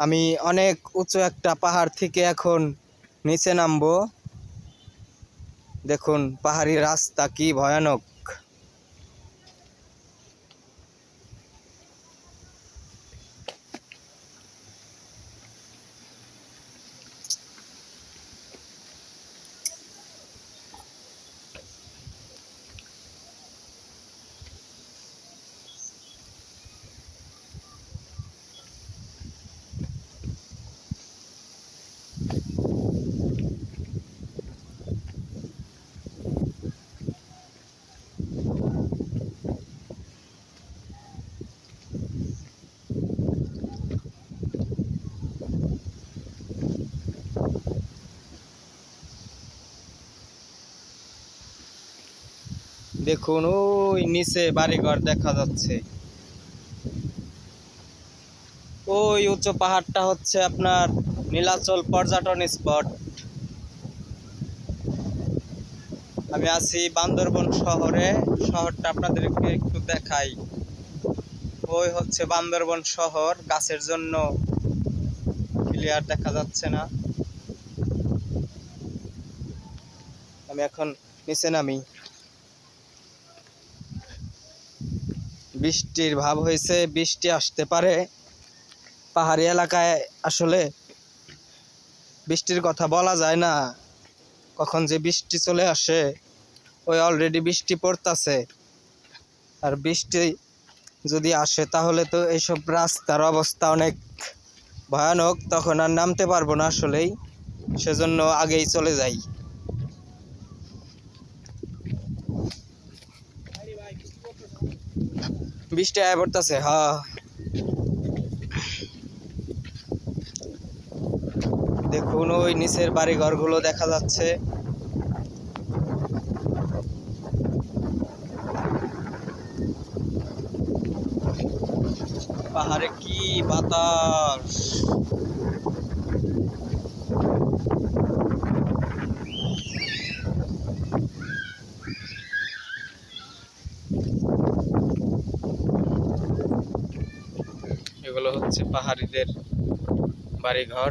আমি অনেক উঁচু একটা পাহাড় থেকে এখন নিচে নামবো। দেখুন পাহাড়ি রাস্তা কি ভয়ানক। দেখুন ওই নিচে বাড়িঘর দেখা যাচ্ছে। ওই উচ্চ পাহাড়টা হচ্ছে আপনার নীলাচল পর্যটন স্পট। আমি আছি বান্দরবন শহরে। শহরটা আপনাদেরকে একটু দেখাই। ওই হচ্ছে বান্দরবন শহর, গাছের জন্য ক্লিয়ার দেখা যাচ্ছে না। আমি এখন নিচে নামি। বৃষ্টির ভাব হয়েছে, বৃষ্টি আসতে পারে। পাহাড়ি এলাকায় আসলে বৃষ্টির কথা বলা যায় না, কখন যে বৃষ্টি চলে আসে। ওই অলরেডি বৃষ্টি পড়তাছে। আর বৃষ্টি যদি আসে তাহলে তো এইসব রাস্তার অবস্থা অনেক ভয়ানক, তখন আর নামতে পারবো না আসলেই। সেজন্য আগেই চলে যাই। বৃষ্টি আয় পড়তেছে, হ্যাঁ। দেখুন ওই নিচের বাড়ি ঘরগুলো দেখা যাচ্ছে। পাহাড়ে কি বাতাস! এগুলো হচ্ছে পাহাড়িদের বাড়িঘর।